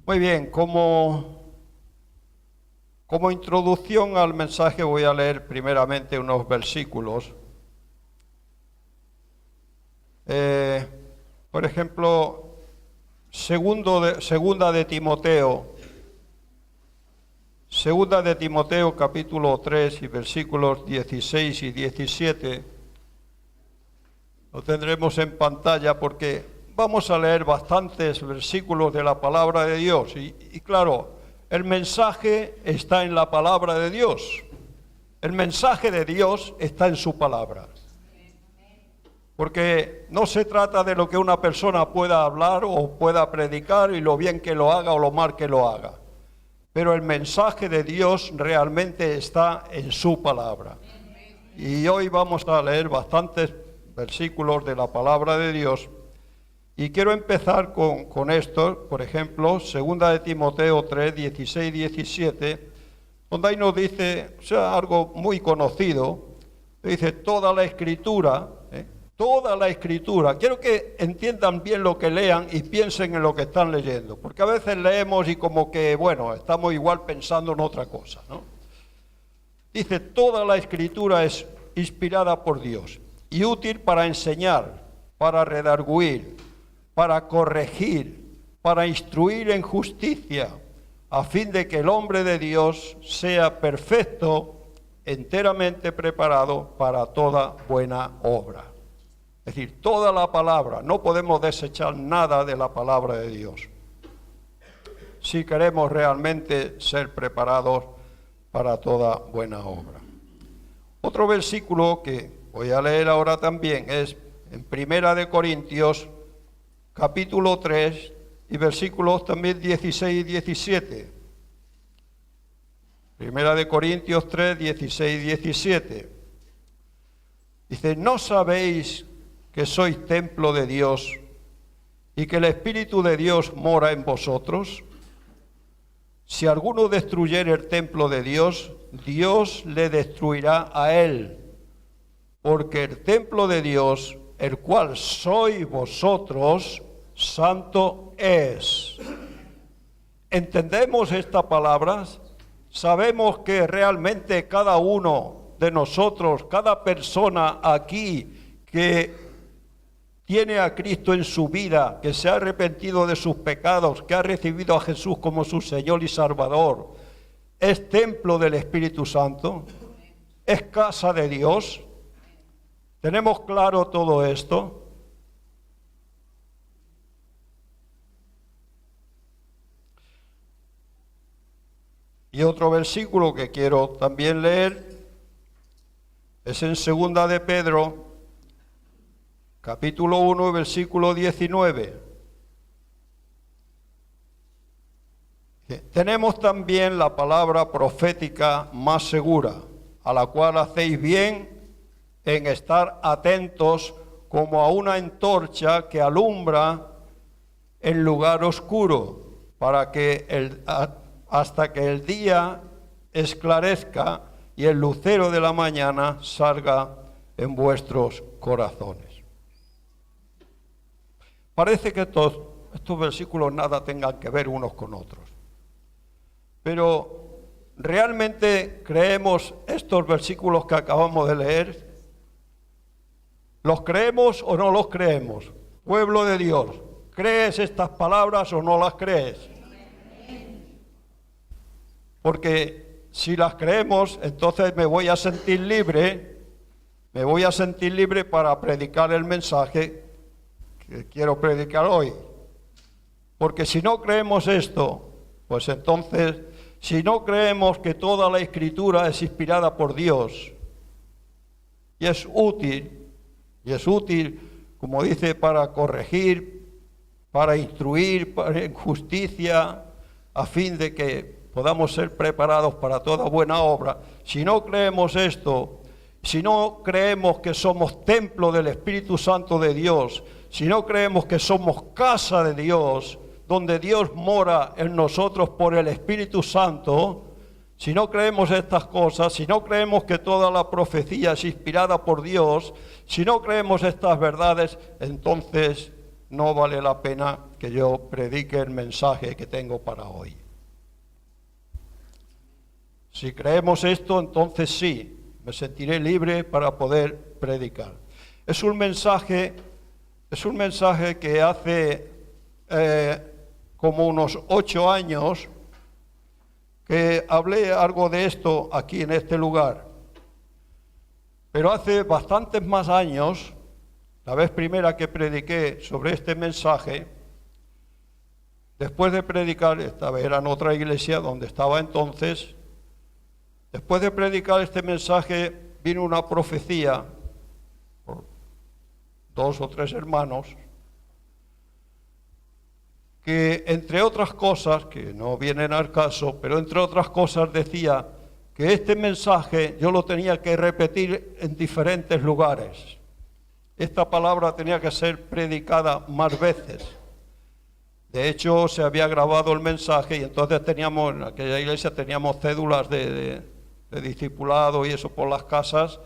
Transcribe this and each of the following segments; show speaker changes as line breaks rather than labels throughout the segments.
Muy bien, como introducción al mensaje voy a leer primeramente unos versículos. Por ejemplo, segunda de Timoteo capítulo 3 y versículos 16 y 17. Lo tendremos en pantalla porque vamos a leer bastantes versículos de la palabra de Dios. Y claro, el mensaje está en la palabra de Dios. El mensaje de Dios está en su palabra. Porque no se trata de lo que una persona pueda hablar o pueda predicar y lo bien que lo haga o lo mal que lo haga. Pero el mensaje de Dios realmente está en su palabra. Y hoy vamos a leer bastantes versículos de la palabra de Dios. Y quiero empezar con esto, por ejemplo, 2 de Timoteo 3, 16 y 17, donde ahí nos dice, algo muy conocido, dice toda la escritura, quiero que entiendan bien lo que lean y piensen en lo que están leyendo, porque a veces leemos y como que, estamos igual pensando en otra cosa, ¿no? Dice, toda la escritura es inspirada por Dios y útil para enseñar, para redarguir, para corregir, para instruir en justicia, a fin de que el hombre de Dios sea perfecto, enteramente preparado para toda buena obra. Es decir, toda la palabra, no podemos desechar nada de la palabra de Dios, si queremos realmente ser preparados para toda buena obra. Otro versículo que voy a leer ahora también es en 1 de Corintios, capítulo 3, y versículos también 16 y 17. 1 de Corintios 3, 16 y 17. Dice, ¿no sabéis que sois templo de Dios y que el Espíritu de Dios mora en vosotros? Si alguno destruyere el templo de Dios, Dios le destruirá a él, porque el templo de Dios, el cual sois vosotros, santo es. ¿Entendemos estas palabras? Sabemos que realmente cada uno de nosotros, cada persona aquí que tiene a Cristo en su vida, que se ha arrepentido de sus pecados, que ha recibido a Jesús como su Señor y Salvador, es templo del Espíritu Santo, es casa de Dios. ¿Tenemos claro todo esto? Y otro versículo que quiero también leer es en 2 de Pedro, capítulo 1, versículo 19. Tenemos también la palabra profética más segura, a la cual hacéis bien en estar atentos como a una antorcha que alumbra en lugar oscuro, para que hasta que el día esclarezca y el lucero de la mañana salga en vuestros corazones. Parece que estos versículos nada tengan que ver unos con otros, pero ¿realmente creemos estos versículos que acabamos de leer? ¿Los creemos o no los creemos? Pueblo de Dios, ¿crees estas palabras o no las crees? Porque si las creemos, entonces me voy a sentir libre para predicar el mensaje que quiero predicar hoy. Porque si no creemos esto, pues entonces, si no creemos que toda la Escritura es inspirada por Dios y es útil, como dice, para corregir, para instruir, en justicia, a fin de que podamos ser preparados para toda buena obra. Si no creemos esto, si no creemos que somos templo del Espíritu Santo de Dios, si no creemos que somos casa de Dios, donde Dios mora en nosotros por el Espíritu Santo, si no creemos estas cosas, si no creemos que toda la profecía es inspirada por Dios, si no creemos estas verdades, entonces no vale la pena que yo predique el mensaje que tengo para hoy. Si creemos esto, entonces sí, me sentiré libre para poder predicar. Es un mensaje que hace como unos 8 años que hablé algo de esto aquí en este lugar. Pero hace bastantes más años, la vez primera que prediqué sobre este mensaje, después de predicar, esta vez era en otra iglesia donde estaba entonces, después de predicar este mensaje vino una profecía por 2 o 3 hermanos que entre otras cosas, que no vienen al caso, pero entre otras cosas decía que este mensaje yo lo tenía que repetir en diferentes lugares. Esta palabra tenía que ser predicada más veces. De hecho, se había grabado el mensaje y entonces en aquella iglesia teníamos cédulas de discipulado y eso por las casas,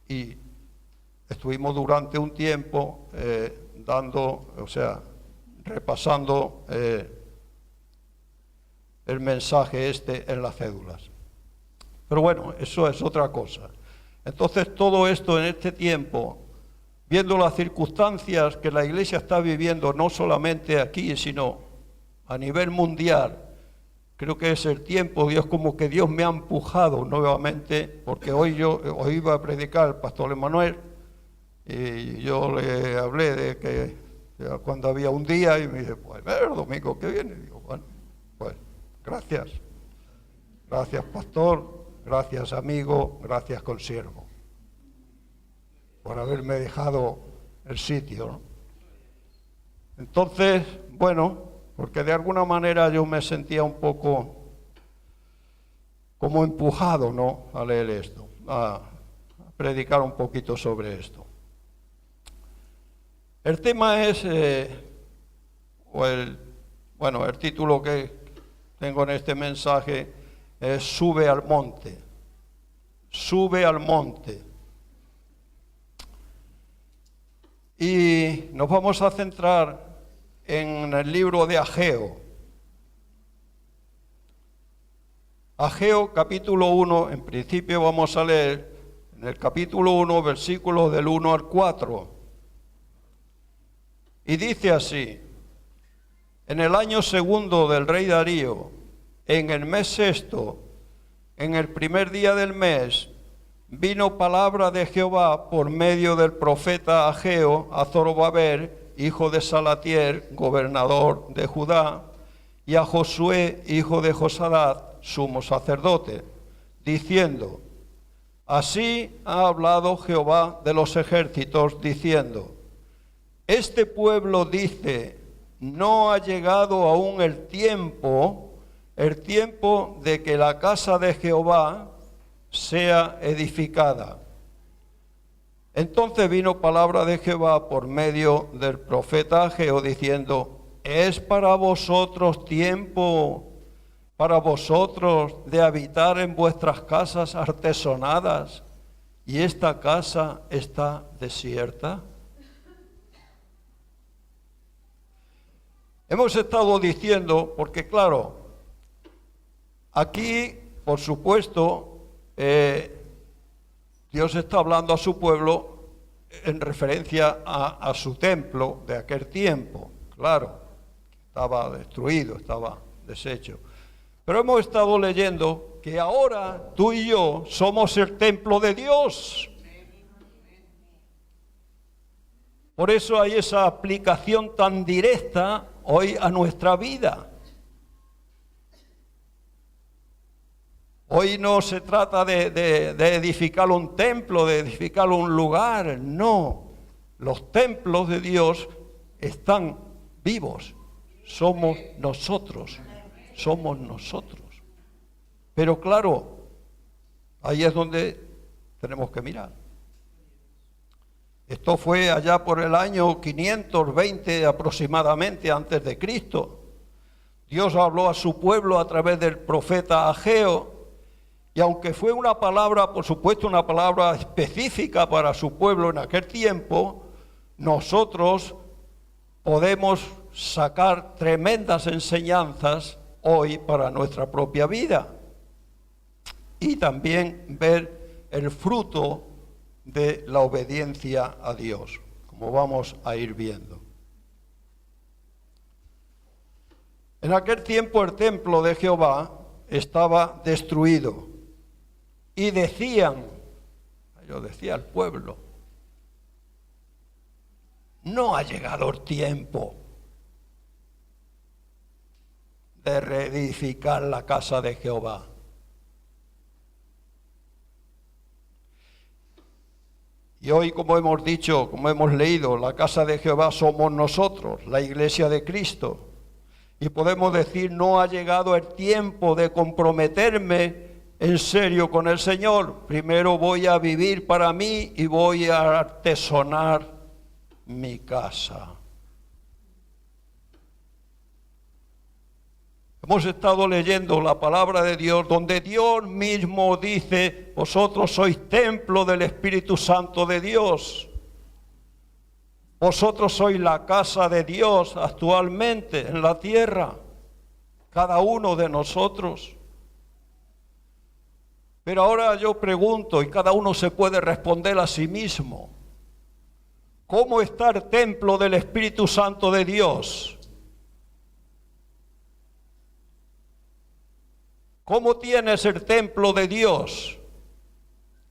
y estuvimos durante un tiempo repasando el mensaje en las cédulas. Pero bueno, eso es otra cosa. Entonces todo esto en este tiempo, viendo las circunstancias que la iglesia está viviendo, no solamente aquí, sino a nivel mundial, creo que es el tiempo, Dios me ha empujado nuevamente, porque hoy iba a predicar al pastor Emanuel, y yo le hablé de que cuando había un día, y me dice, pues el domingo que viene. Y digo, bueno, pues gracias. Gracias, pastor. Gracias, amigo. Gracias, consiervo, por haberme dejado el sitio, ¿no? Entonces, bueno, porque de alguna manera yo me sentía un poco como empujado, ¿no?, a leer esto, a predicar un poquito sobre esto. El tema es, el título que tengo en este mensaje es Sube al monte. Sube al monte. Y nos vamos a centrar en el libro de Ageo. Ageo capítulo 1, en principio vamos a leer en el capítulo 1, versículos del 1 al 4. Y dice así: en el año segundo del rey Darío, en el mes sexto, en el primer día del mes, vino palabra de Jehová por medio del profeta Ageo a Zorobabel, hijo de Salatiel, gobernador de Judá, y a Josué, hijo de Josadat, sumo sacerdote, diciendo: así ha hablado Jehová de los ejércitos, diciendo: este pueblo dice, no ha llegado aún el tiempo de que la casa de Jehová sea edificada. Entonces vino palabra de Jehová por medio del profeta Ageo, diciendo: es para vosotros tiempo, para vosotros de habitar en vuestras casas artesonadas, y esta casa está desierta. Hemos estado diciendo, porque claro, aquí, por supuesto, Dios está hablando a su pueblo en referencia a su templo de aquel tiempo. Claro, estaba destruido, estaba deshecho. Pero hemos estado leyendo que ahora tú y yo somos el templo de Dios. Por eso hay esa aplicación tan directa hoy a nuestra vida. Hoy no se trata de edificar un templo, de edificar un lugar, no. Los templos de Dios están vivos. Somos nosotros. Pero claro, ahí es donde tenemos que mirar. Esto fue allá por el año 520 aproximadamente antes de Cristo. Dios habló a su pueblo a través del profeta Ageo, y aunque fue una palabra, por supuesto, una palabra específica para su pueblo en aquel tiempo, nosotros podemos sacar tremendas enseñanzas hoy para nuestra propia vida y también ver el fruto de la obediencia a Dios, como vamos a ir viendo. En aquel tiempo el templo de Jehová estaba destruido y decían, yo decía al pueblo, no ha llegado el tiempo de reedificar la casa de Jehová. Y hoy, como hemos dicho, como hemos leído, la casa de Jehová somos nosotros, la iglesia de Cristo. Y podemos decir, no ha llegado el tiempo de comprometerme en serio con el Señor. Primero voy a vivir para mí y voy a artesonar mi casa. Hemos estado leyendo la palabra de Dios, donde Dios mismo dice, vosotros sois templo del Espíritu Santo de Dios. Vosotros sois la casa de Dios actualmente en la tierra, cada uno de nosotros. Pero ahora yo pregunto, y cada uno se puede responder a sí mismo, ¿cómo está el templo del Espíritu Santo de Dios? ¿Cómo tienes el templo de Dios?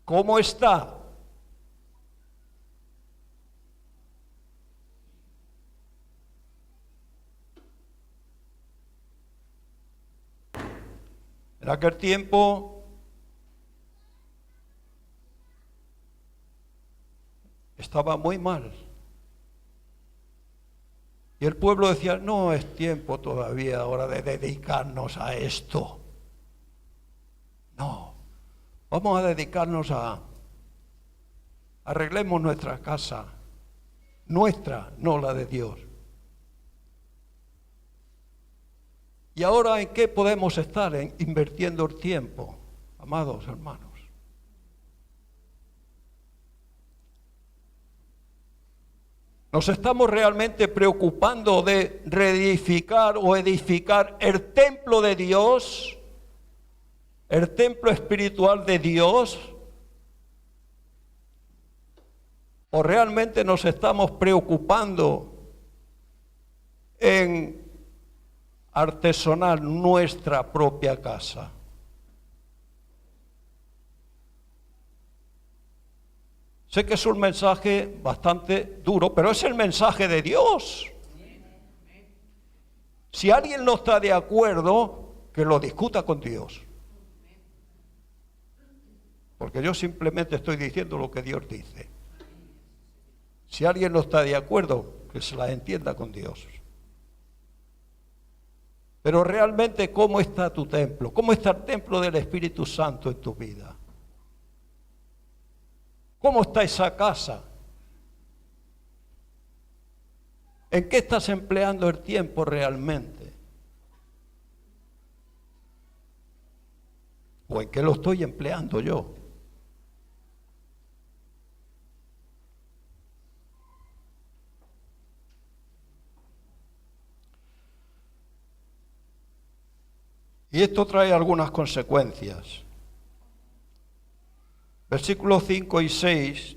¿Cómo está? En aquel tiempo estaba muy mal. Y el pueblo decía, no es tiempo todavía ahora de dedicarnos a esto. No, vamos a dedicarnos a arreglemos nuestra casa, nuestra, no la de Dios. ¿Y ahora en qué podemos estar invirtiendo el tiempo, amados hermanos? ¿Nos estamos realmente preocupando de reedificar o edificar el templo de Dios? ¿El templo espiritual de Dios? ¿O realmente nos estamos preocupando en artesonar nuestra propia casa? Sé que es un mensaje bastante duro, pero es el mensaje de Dios. Si alguien no está de acuerdo, que lo discuta con Dios. Porque yo simplemente estoy diciendo lo que Dios dice. Si alguien no está de acuerdo, que se la entienda con Dios. Pero realmente, ¿cómo está tu templo? ¿Cómo está el templo del Espíritu Santo en tu vida? ¿Cómo está esa casa? ¿En qué estás empleando el tiempo realmente? ¿O en qué lo estoy empleando yo? Y esto trae algunas consecuencias. Versículos 5 y 6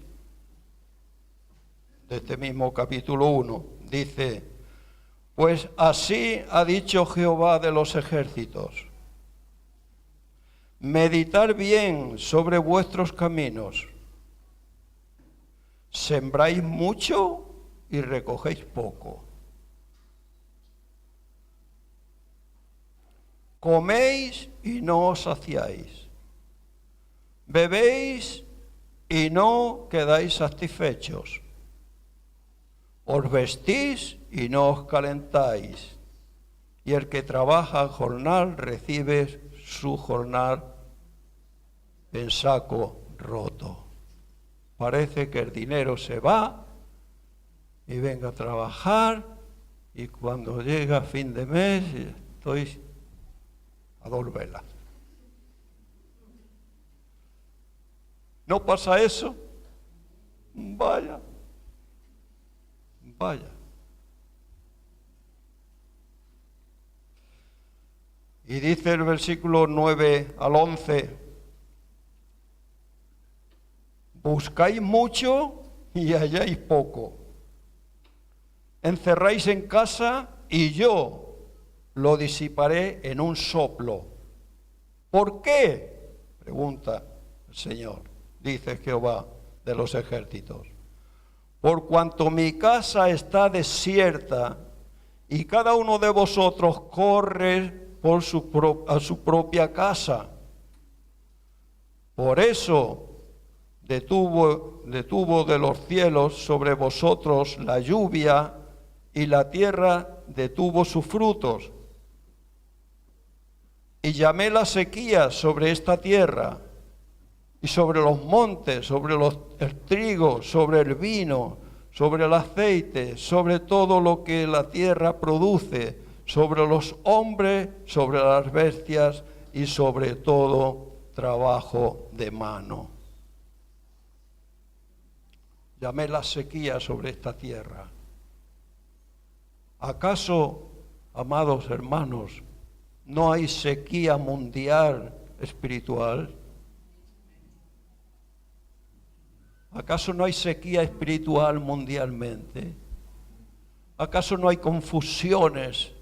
de este mismo capítulo 1 dice, pues así ha dicho Jehová de los ejércitos, meditar bien sobre vuestros caminos, sembráis mucho y recogéis poco. Coméis y no os saciáis. Bebéis y no quedáis satisfechos. Os vestís y no os calentáis. Y el que trabaja al jornal recibe su jornal en saco roto. Parece que el dinero se va y venga a trabajar y cuando llega fin de mes estoy a 2 velas. ¿No pasa eso? Vaya. Y dice el versículo 9 al 11, buscáis mucho y halláis poco. Encerráis en casa y yo lo disiparé en un soplo. ¿Por qué? Pregunta el Señor, dice Jehová de los ejércitos. Por cuanto mi casa está desierta y cada uno de vosotros corre a su propia casa. Por eso detuvo de los cielos sobre vosotros la lluvia y la tierra detuvo sus frutos. Y llamé la sequía sobre esta tierra y sobre los montes, sobre el trigo, sobre el vino, sobre el aceite, sobre todo lo que la tierra produce, sobre los hombres, sobre las bestias y sobre todo trabajo de mano. Llamé la sequía sobre esta tierra. ¿Acaso, amados hermanos, no hay sequía mundial espiritual? ¿Acaso no hay sequía espiritual mundialmente? ¿Acaso no hay confusiones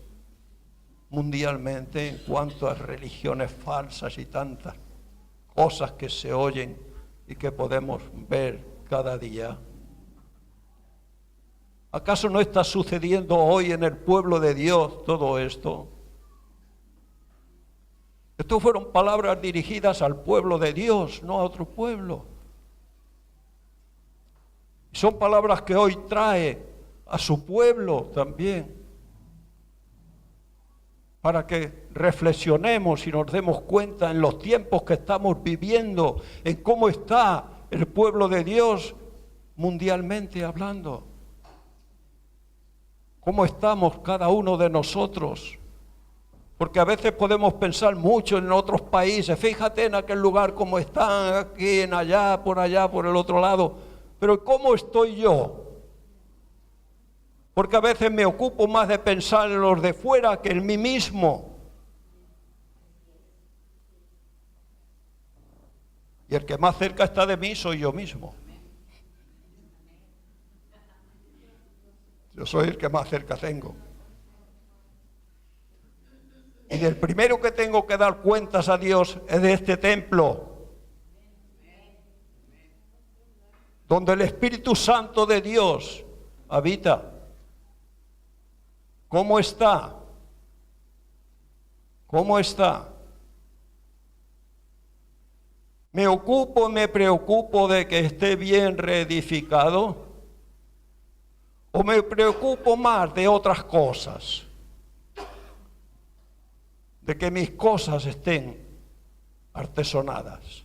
mundialmente en cuanto a religiones falsas y tantas cosas que se oyen y que podemos ver cada día? ¿Acaso no está sucediendo hoy en el pueblo de Dios todo esto? Estas fueron palabras dirigidas al pueblo de Dios, no a otro pueblo. Son palabras que hoy trae a su pueblo también, para que reflexionemos y nos demos cuenta en los tiempos que estamos viviendo, en cómo está el pueblo de Dios mundialmente hablando. ¿Cómo estamos cada uno de nosotros? Porque a veces podemos pensar mucho en otros países. Fíjate en aquel lugar cómo están, aquí, en allá, por el otro lado. Pero ¿cómo estoy yo? Porque a veces me ocupo más de pensar en los de fuera que en mí mismo. Y el que más cerca está de mí soy yo mismo. Yo soy el que más cerca tengo. Y del primero que tengo que dar cuentas a Dios es de este templo, donde el Espíritu Santo de Dios habita. ¿Cómo está? ¿Cómo está? Me preocupo de que esté bien reedificado, o me preocupo más de otras cosas, de que mis cosas estén artesonadas.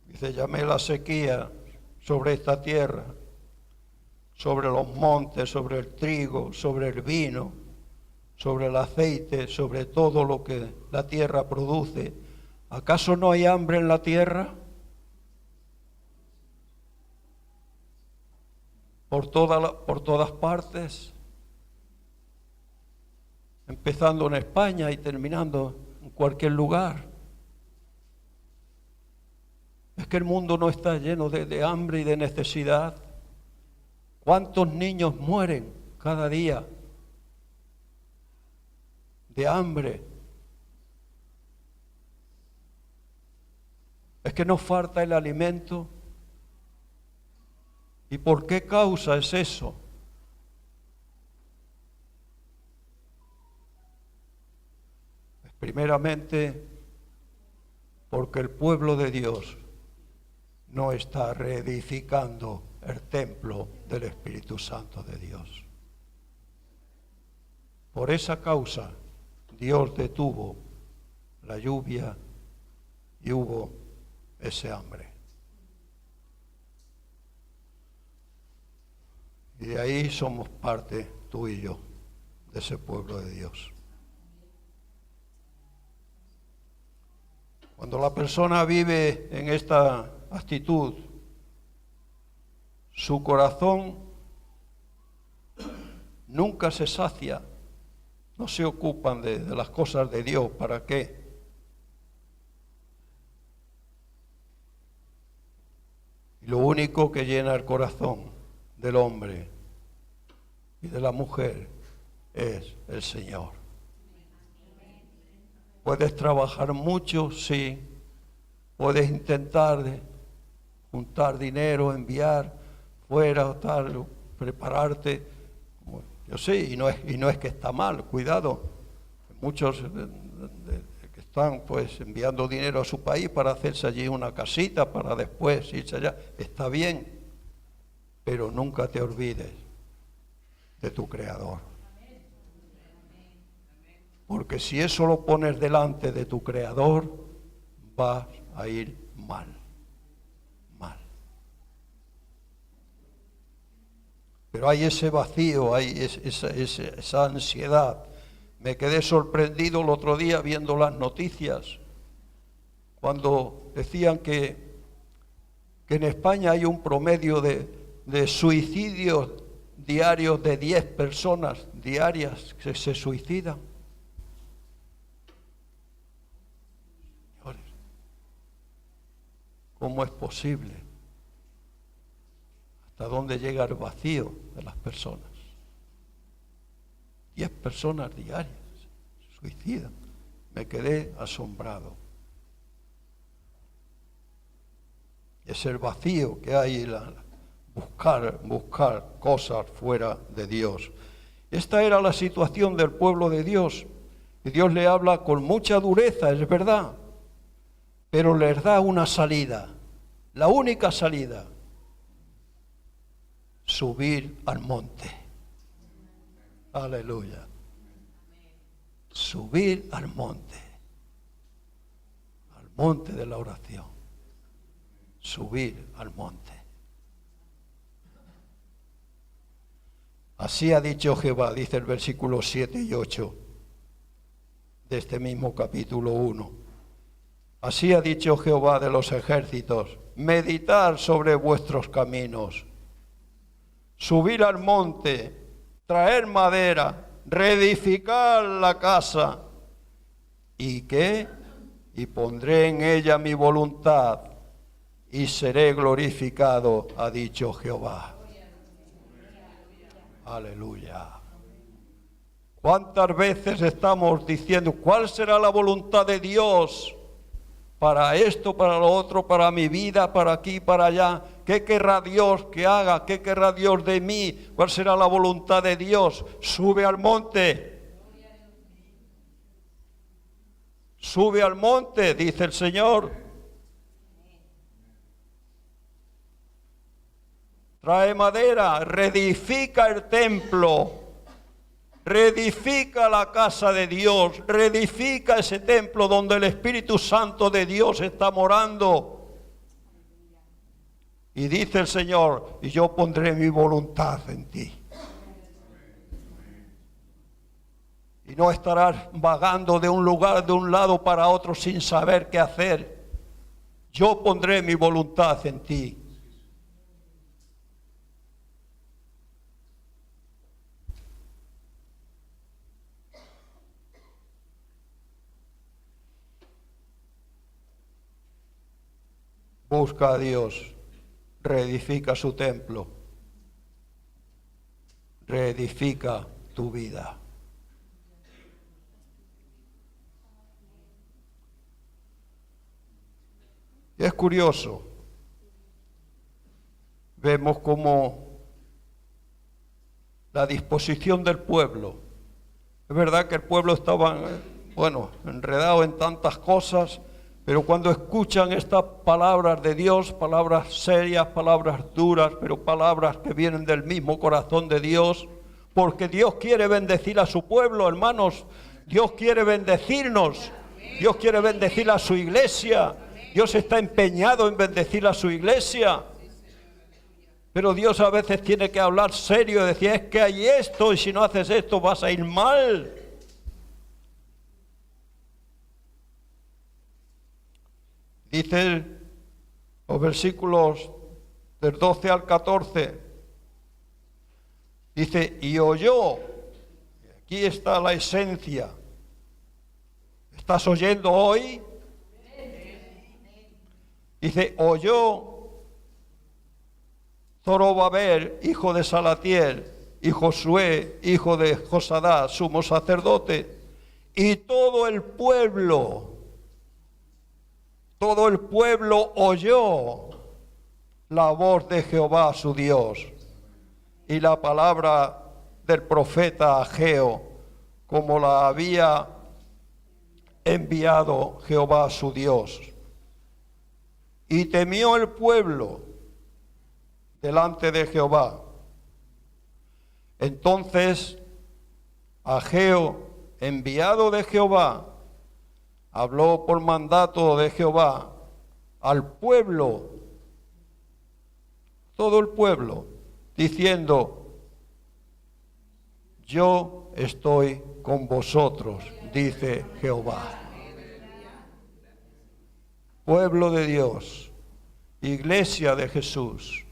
Dice, llamé la sequía sobre esta tierra, sobre los montes, sobre el trigo, sobre el vino, sobre el aceite, sobre todo lo que la tierra produce. ¿Acaso no hay hambre en la tierra? Por todas partes, empezando en España y terminando en cualquier lugar. Es que el mundo no está lleno de hambre y de necesidad. ¿Cuántos niños mueren cada día de hambre? Es que nos falta el alimento. ¿Y por qué causa es eso? Pues primeramente, porque el pueblo de Dios no está reedificando el templo del Espíritu Santo de Dios. Por esa causa, Dios detuvo la lluvia y hubo ese hambre. Y de ahí somos parte, tú y yo, de ese pueblo de Dios. Cuando la persona vive en esta actitud. Su corazón nunca se sacia, no se ocupan de las cosas de Dios. ¿Para qué? Y lo único que llena el corazón del hombre y de la mujer es el Señor. Puedes trabajar mucho, sí. Puedes intentar juntar dinero, enviar fuera o tal, prepararte. Yo sé, y no es que está mal, cuidado. Muchos que están pues enviando dinero a su país para hacerse allí una casita, para después irse allá. Está bien, pero nunca te olvides de tu Creador. Porque si eso lo pones delante de tu Creador, vas a ir mal. Pero hay ese vacío, hay esa ansiedad. Me quedé sorprendido el otro día viendo las noticias, cuando decían que en España hay un promedio de suicidios diarios de 10 personas diarias que se suicidan. Señores, ¿cómo es posible? ¿Hasta dónde llega el vacío de las personas? 10 personas diarias se suicidan. Me quedé asombrado. Es el vacío que hay, buscar cosas fuera de Dios. Esta era la situación del pueblo de Dios. Y Dios le habla con mucha dureza, es verdad, pero les da una salida, la única salida: subir al monte. Aleluya. Subir al monte de la oración. Subir al monte. Así ha dicho Jehová, dice el versículo 7 y 8 de este mismo capítulo 1. Así ha dicho Jehová de los ejércitos: meditar sobre vuestros caminos, subir al monte, traer madera, reedificar la casa. ¿Y qué? Y pondré en ella mi voluntad y seré glorificado, ha dicho Jehová. Aleluya. ¿Cuántas veces estamos diciendo cuál será la voluntad de Dios para esto, para lo otro, para mi vida, para aquí, para allá? ¿Qué querrá Dios que haga? ¿Qué querrá Dios de mí? ¿Cuál será la voluntad de Dios? Sube al monte. Sube al monte, dice el Señor. Trae madera, reedifica el templo, reedifica la casa de Dios, reedifica ese templo donde el Espíritu Santo de Dios está morando. Y dice el Señor: y yo pondré mi voluntad en ti. Y no estarás vagando de un lugar, de un lado para otro sin saber qué hacer. Yo pondré mi voluntad en ti. Busca a Dios, reedifica su templo, reedifica tu vida. Y es curioso, vemos como la disposición del pueblo. Es verdad que el pueblo estaba, enredado en tantas cosas, pero cuando escuchan estas palabras de Dios, palabras serias, palabras duras, pero palabras que vienen del mismo corazón de Dios, porque Dios quiere bendecir a su pueblo, hermanos. Dios quiere bendecirnos. Dios quiere bendecir a su iglesia. Dios está empeñado en bendecir a su iglesia. Pero Dios a veces tiene que hablar serio y decir: es que hay esto, y si no haces esto vas a ir mal. Dice, los versículos del 12 al 14, dice, y oyó, aquí está la esencia, ¿estás oyendo hoy? Dice, oyó Zorobabel, hijo de Salatiel, y Josué, hijo de Josadá, sumo sacerdote, y todo el pueblo oyó la voz de Jehová su Dios y la palabra del profeta Ageo, como la había enviado Jehová su Dios. Y temió el pueblo delante de Jehová. Entonces Ageo, enviado de Jehová, habló por mandato de Jehová al pueblo, todo el pueblo, diciendo, yo estoy con vosotros, dice Jehová. Pueblo de Dios, iglesia de Jesús,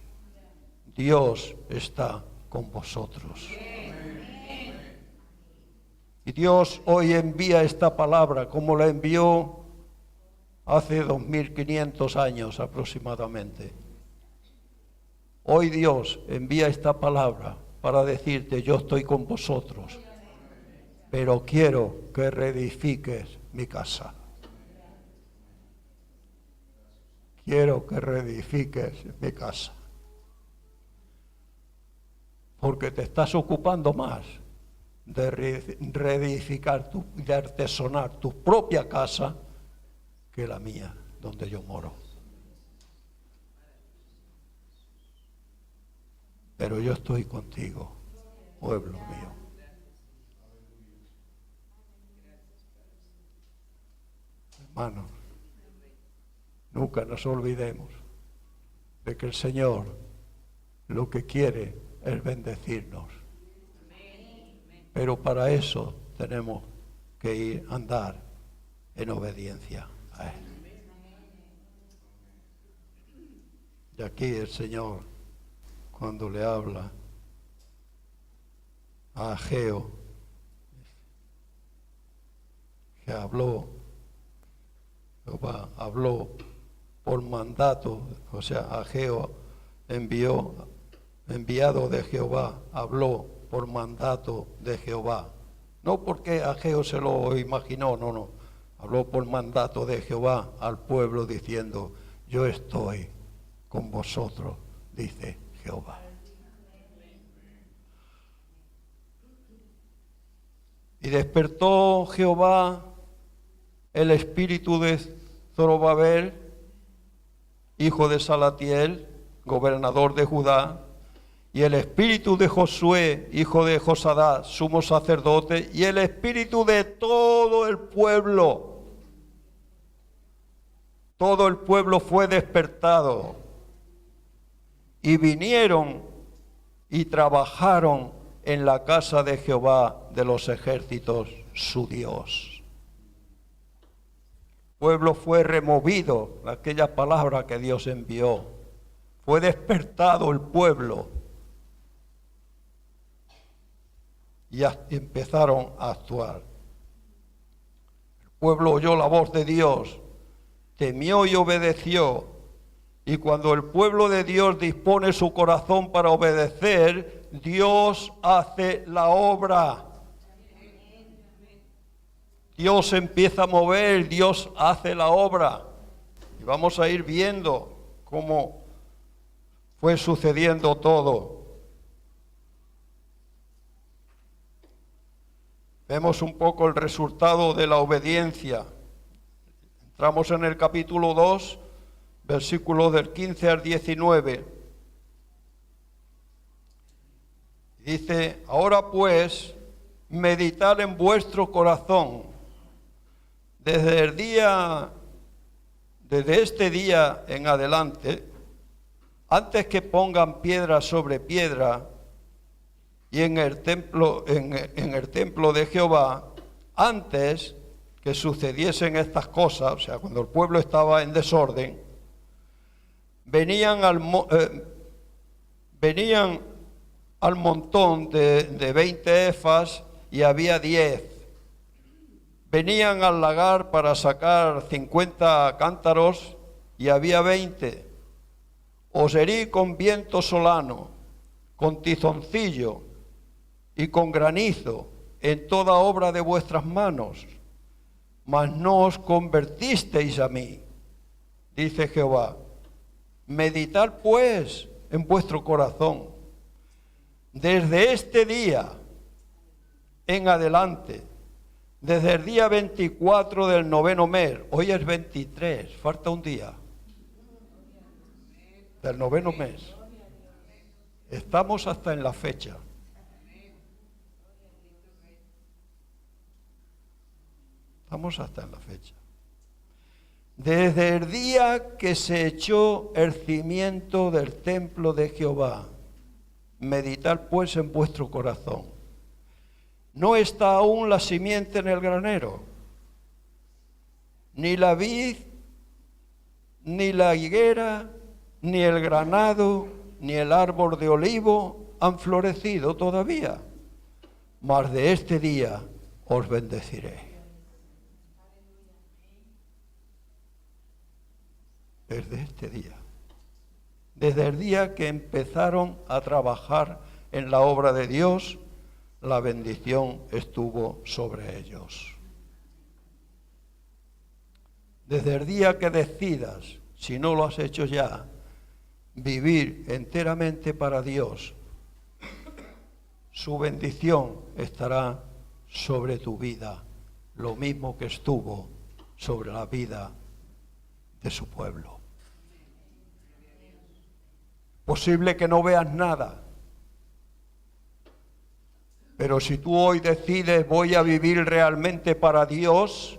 Dios está con vosotros. Y Dios hoy envía esta palabra como la envió hace 2500 años aproximadamente. Hoy Dios envía esta palabra para decirte, yo estoy con vosotros, pero quiero que reedifiques mi casa. Quiero que reedifiques mi casa. Porque te estás ocupando más de reedificar, de artesonar tu propia casa que la mía, donde yo moro. Pero yo estoy contigo, pueblo mío. Hermanos, nunca nos olvidemos de que el Señor lo que quiere es bendecirnos. Pero para eso tenemos que ir a andar en obediencia a Él. Y aquí el Señor, cuando le habla a Ageo, que habló por mandato, o sea, Ageo enviado de Jehová, habló por mandato de Jehová. No porque Ageo se lo imaginó, no. Habló por mandato de Jehová al pueblo diciendo, yo estoy con vosotros, dice Jehová. Y despertó Jehová el espíritu de Zorobabel, hijo de Salatiel, gobernador de Judá, y el espíritu de Josué, hijo de Josadá, sumo sacerdote, y el espíritu de todo el pueblo. Todo el pueblo fue despertado, y vinieron y trabajaron en la casa de Jehová de los ejércitos, su Dios. El pueblo fue removido, aquella palabra que Dios envió. Fue despertado el pueblo. Y empezaron a actuar. El pueblo oyó la voz de Dios, temió y obedeció. Y cuando el pueblo de Dios dispone su corazón para obedecer, Dios hace la obra. Dios empieza a mover, Dios hace la obra. Y vamos a ir viendo cómo fue sucediendo todo. Vemos un poco el resultado de la obediencia. Entramos en el capítulo 2, versículos del 15 al 19. Dice, ahora pues, meditad en vuestro corazón, desde este día en adelante, antes que pongan piedra sobre piedra, y en el templo de Jehová, antes que sucediesen estas cosas, o sea, cuando el pueblo estaba en desorden, venían al montón de 20 efas y había 10. Venían al lagar para sacar 50 cántaros y había 20. Os herí con viento solano, con tizoncillo y con granizo en toda obra de vuestras manos, mas no os convertisteis a mí, dice Jehová. Meditad pues en vuestro corazón, desde este día en adelante, desde el día 24 del 9º mes, hoy es 23, falta un día, del 9º mes. Estamos hasta en la fecha. Estamos hasta en la fecha. Desde el día que se echó el cimiento del templo de Jehová, meditad pues en vuestro corazón. ¿No está aún la simiente en el granero? Ni la vid, ni la higuera, ni el granado, ni el árbol de olivo han florecido todavía. Mas de este día os bendeciré. Desde este día, desde el día que empezaron a trabajar en la obra de Dios, la bendición estuvo sobre ellos. Desde el día que decidas, si no lo has hecho ya, vivir enteramente para Dios, su bendición estará sobre tu vida, lo mismo que estuvo sobre la vida de su pueblo. Posible que no veas nada, pero si tú hoy decides voy a vivir realmente para Dios,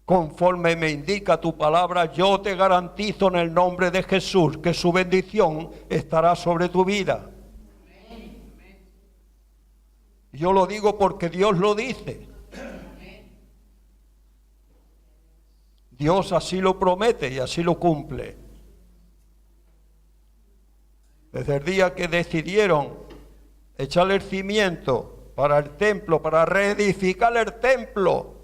conforme me indica tu palabra, yo te garantizo en el nombre de Jesús que su bendición estará sobre tu vida. Yo lo digo porque Dios lo dice. Dios así lo promete y así lo cumple. Desde el día que decidieron echarle el cimiento para el templo, para reedificar el templo.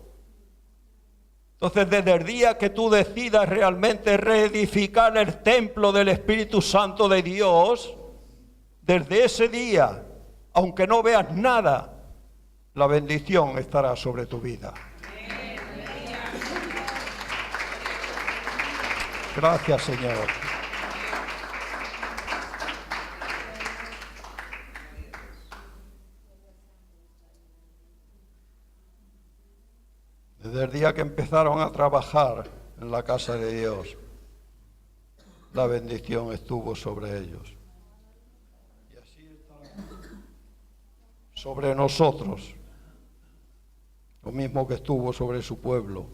Entonces, desde el día que tú decidas realmente reedificar el templo del Espíritu Santo de Dios, desde ese día, aunque no veas nada, la bendición estará sobre tu vida. Gracias, Señor. Desde el día que empezaron a trabajar en la casa de Dios, la bendición estuvo sobre ellos. Y así está sobre nosotros, lo mismo que estuvo sobre su pueblo.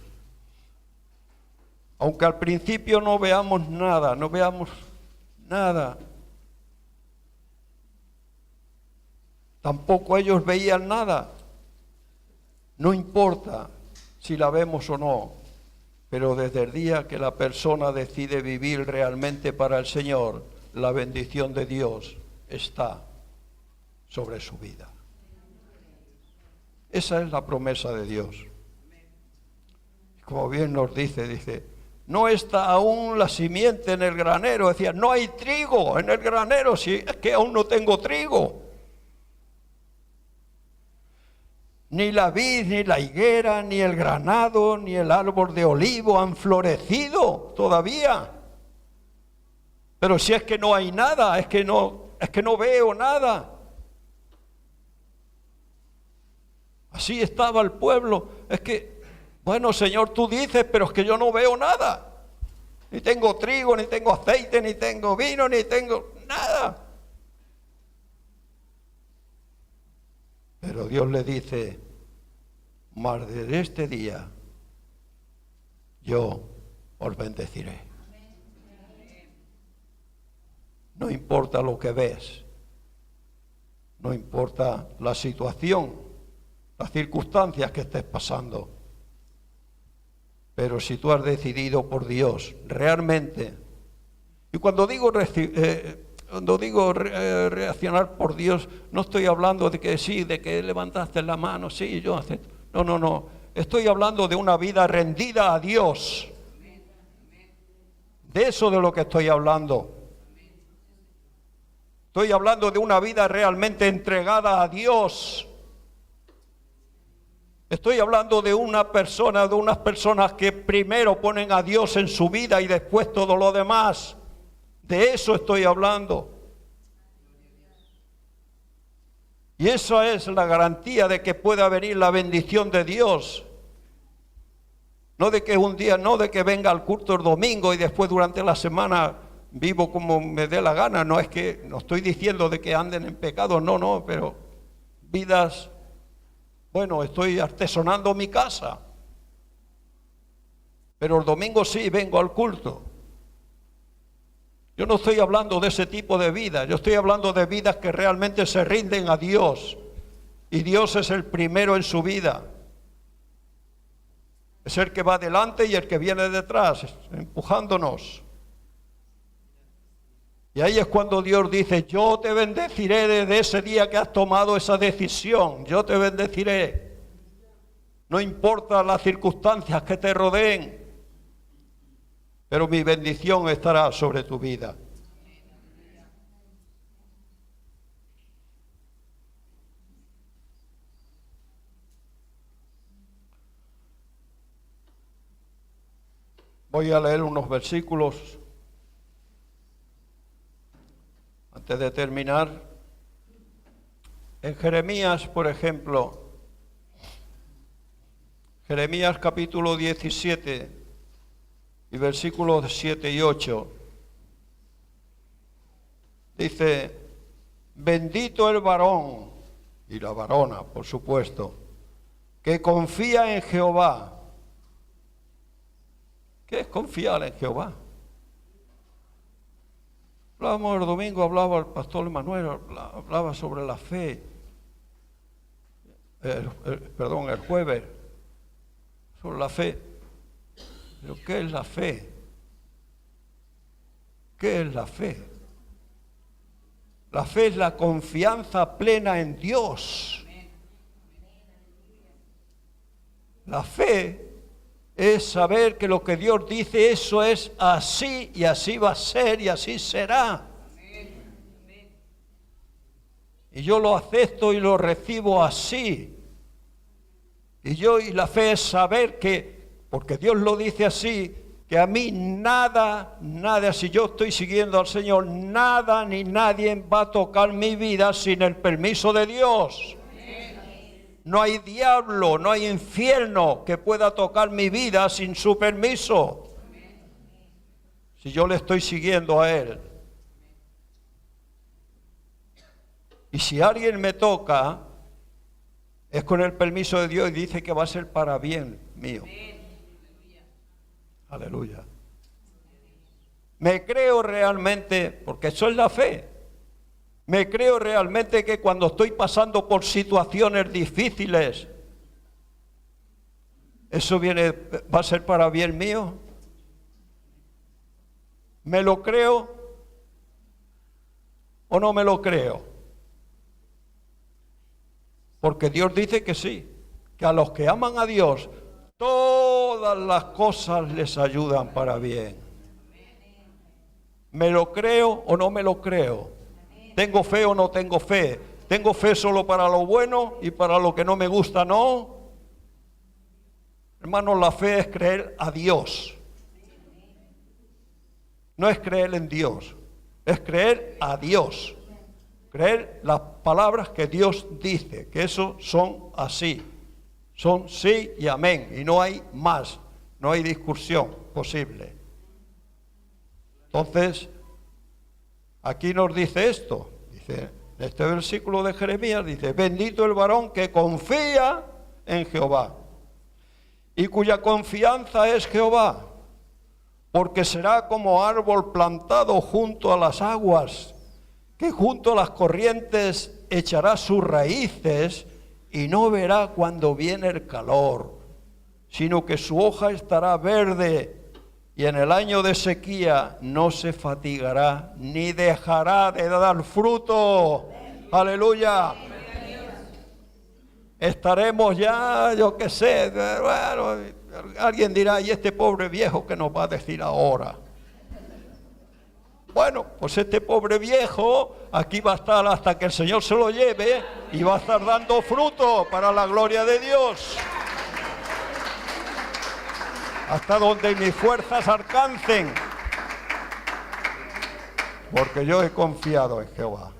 Aunque al principio no veamos nada, tampoco ellos veían nada. No importa si la vemos o no, pero desde el día que la persona decide vivir realmente para el Señor, la bendición de Dios está sobre su vida. Esa es la promesa de Dios. Como bien nos dice, no está aún la simiente en el granero. Decía, no hay trigo en el granero, si es que aún no tengo trigo. Ni la vid, ni la higuera, ni el granado, ni el árbol de olivo han florecido todavía. Pero si es que no hay nada, es que no veo nada. Así estaba el pueblo. Es que, bueno, Señor, tú dices, pero es que yo no veo nada. Ni tengo trigo, ni tengo aceite, ni tengo vino, ni tengo nada. Pero Dios le dice, mas desde este día yo os bendeciré. No importa lo que ves, no importa la situación, las circunstancias que estés pasando, pero si tú has decidido por Dios realmente Y cuando digo reaccionar por Dios, no estoy hablando de que sí, de que levantaste la mano, sí, yo acepto. No. Estoy hablando de una vida rendida a Dios. De eso de lo que estoy hablando. Estoy hablando de una vida realmente entregada a Dios. Estoy hablando de unas personas que primero ponen a Dios en su vida y después todo lo demás. De eso estoy hablando. Y esa es la garantía de que pueda venir la bendición de Dios. No de que un día, no de que venga al culto el domingo y después durante la semana vivo como me dé la gana. No es que, no estoy diciendo de que anden en pecado, no, pero vidas, bueno, estoy artesonando mi casa. Pero el domingo sí vengo al culto. Yo no estoy hablando de ese tipo de vida, yo estoy hablando de vidas que realmente se rinden a Dios. Y Dios es el primero en su vida. Es el que va adelante y el que viene detrás, empujándonos. Y ahí es cuando Dios dice, yo te bendeciré desde ese día que has tomado esa decisión, yo te bendeciré. No importa las circunstancias que te rodeen, pero mi bendición estará sobre tu vida. Voy a leer unos versículos antes de terminar. En Jeremías, por ejemplo, Jeremías capítulo 17 y versículos 7 y 8, dice, bendito el varón, y la varona, por supuesto, que confía en Jehová. ¿Qué es confiar en Jehová? Hablábamos el domingo, hablaba el pastor Manuel, hablaba sobre la fe. El jueves, sobre la fe. ¿Pero qué es la fe? ¿Qué es la fe? La fe es la confianza plena en Dios. La fe es saber que lo que Dios dice, eso es así, y así va a ser, y así será. Y yo lo acepto y lo recibo así. Y la fe es saber que, porque Dios lo dice así, que a mí nada, si yo estoy siguiendo al Señor, nada ni nadie va a tocar mi vida sin el permiso de Dios. No hay diablo, no hay infierno que pueda tocar mi vida sin su permiso. Si yo le estoy siguiendo a Él. Y si alguien me toca, es con el permiso de Dios y dice que va a ser para bien mío. Aleluya. Me creo realmente, porque eso es la fe. Me creo realmente que cuando estoy pasando por situaciones difíciles, eso va a ser para bien mío. ¿Me lo creo o no me lo creo? Porque Dios dice que sí, que a los que aman a Dios, todas las cosas les ayudan para bien. ¿Me lo creo o no me lo creo? ¿Tengo fe o no tengo fe? ¿Tengo fe solo para lo bueno y para lo que no me gusta no? Hermanos, la fe es creer a Dios. No es creer en Dios, es creer a Dios. Creer las palabras que Dios dice, que eso son así. Son sí y amén, y no hay más, no hay discusión posible. Entonces, aquí nos dice esto, dice, en este versículo de Jeremías, dice, bendito el varón que confía en Jehová, y cuya confianza es Jehová, porque será como árbol plantado junto a las aguas, que junto a las corrientes echará sus raíces, y no verá cuando viene el calor, sino que su hoja estará verde, y en el año de sequía no se fatigará ni dejará de dar fruto. Aleluya. Estaremos ya, yo qué sé, bueno, alguien dirá, ¿y este pobre viejo qué nos va a decir ahora? Bueno, pues este pobre viejo aquí va a estar hasta que el Señor se lo lleve y va a estar dando fruto para la gloria de Dios. Hasta donde mis fuerzas alcancen. Porque yo he confiado en Jehová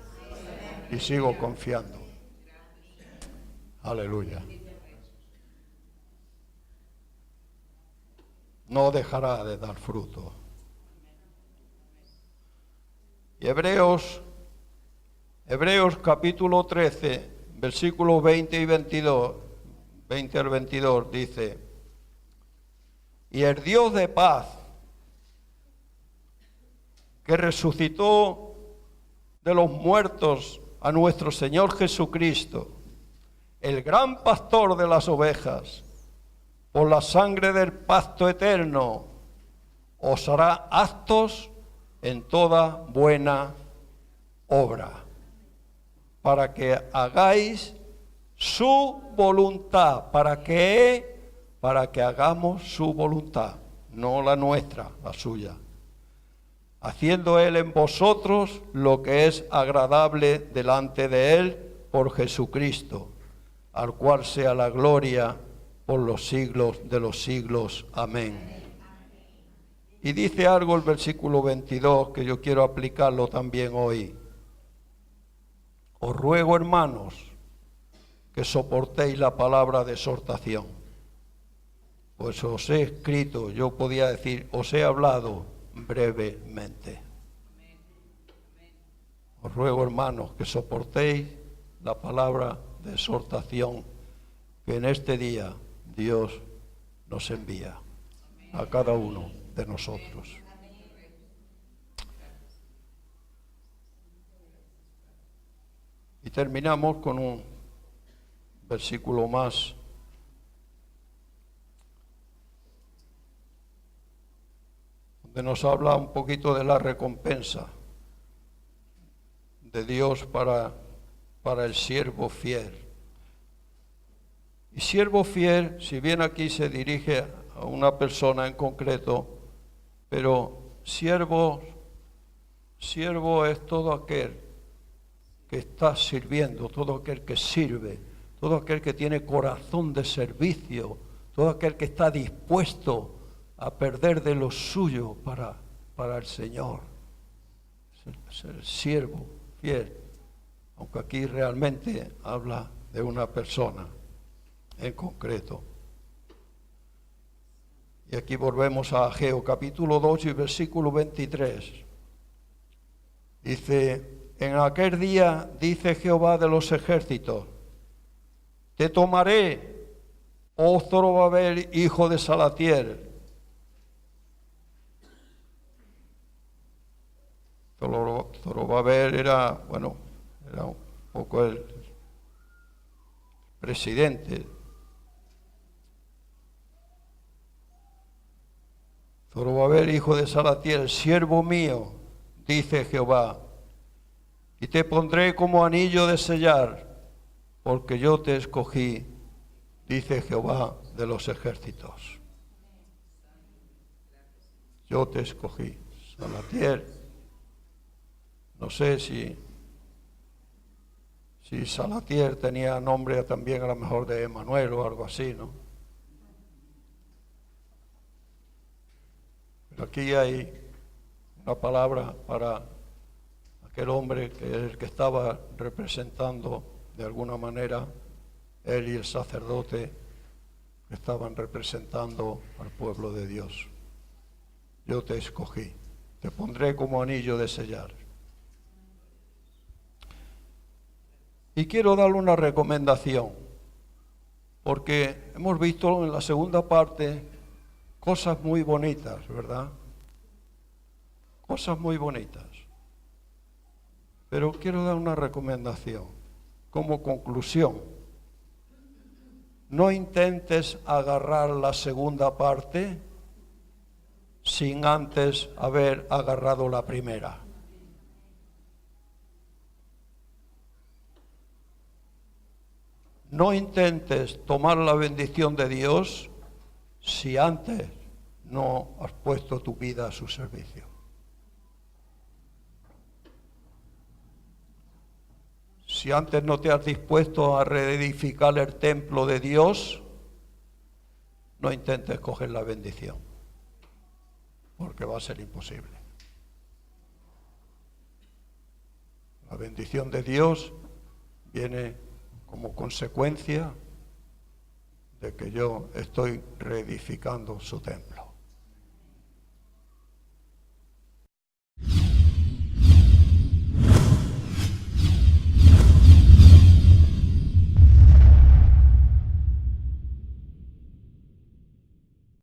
y sigo confiando. Aleluya. No dejará de dar fruto. Y Hebreos capítulo 13, versículos 20 y 22, 20 al 22 dice: y el Dios de paz, que resucitó de los muertos a nuestro Señor Jesucristo, el gran pastor de las ovejas, por la sangre del pacto eterno, os hará aptos en toda buena obra, para que hagáis su voluntad. ¿Para qué? Para que hagamos su voluntad, no la nuestra, la suya. Haciendo Él en vosotros lo que es agradable delante de Él por Jesucristo, al cual sea la gloria por los siglos de los siglos. Amén. Y dice algo el versículo 22 que yo quiero aplicarlo también hoy. Os ruego, hermanos, que soportéis la palabra de exhortación. Pues os he escrito, yo podía decir, os he hablado brevemente. Os ruego, hermanos, que soportéis la palabra de exhortación que en este día Dios nos envía a cada uno de nosotros. Y terminamos con un versículo más. Donde nos habla un poquito de la recompensa de Dios para el siervo fiel. Y siervo fiel, si bien aquí se dirige a una persona en concreto, pero siervo es todo aquel que está sirviendo, todo aquel que sirve, todo aquel que tiene corazón de servicio, todo aquel que está dispuesto a perder de lo suyo para el Señor. Ser siervo fiel, aunque aquí realmente habla de una persona en concreto. Y aquí volvemos a Ageo, capítulo 2 y versículo 23. Dice: en aquel día, dice Jehová de los ejércitos, te tomaré, oh Zorobabel, hijo de Salatiel. Zorobabel era un poco el presidente. Zorobabel, hijo de Salatiel, siervo mío, dice Jehová, y te pondré como anillo de sellar, porque yo te escogí, dice Jehová de los ejércitos. Yo te escogí. Salatiel, no sé si Salatiel tenía nombre también a lo mejor de Emanuel o algo así, ¿no? Aquí hay una palabra para aquel hombre que es el que estaba representando de alguna manera, él y el sacerdote que estaban representando al pueblo de Dios. Yo te escogí, te pondré como anillo de sellar. Y quiero darle una recomendación, porque hemos visto en la segunda parte cosas muy bonitas, ¿verdad? Cosas muy bonitas. Pero quiero dar una recomendación como conclusión. No intentes agarrar la segunda parte sin antes haber agarrado la primera. No intentes tomar la bendición de Dios si antes no has puesto tu vida a su servicio. Si antes no te has dispuesto a reedificar el templo de Dios, no intentes coger la bendición, porque va a ser imposible. La bendición de Dios viene como consecuencia de que yo estoy reedificando su templo.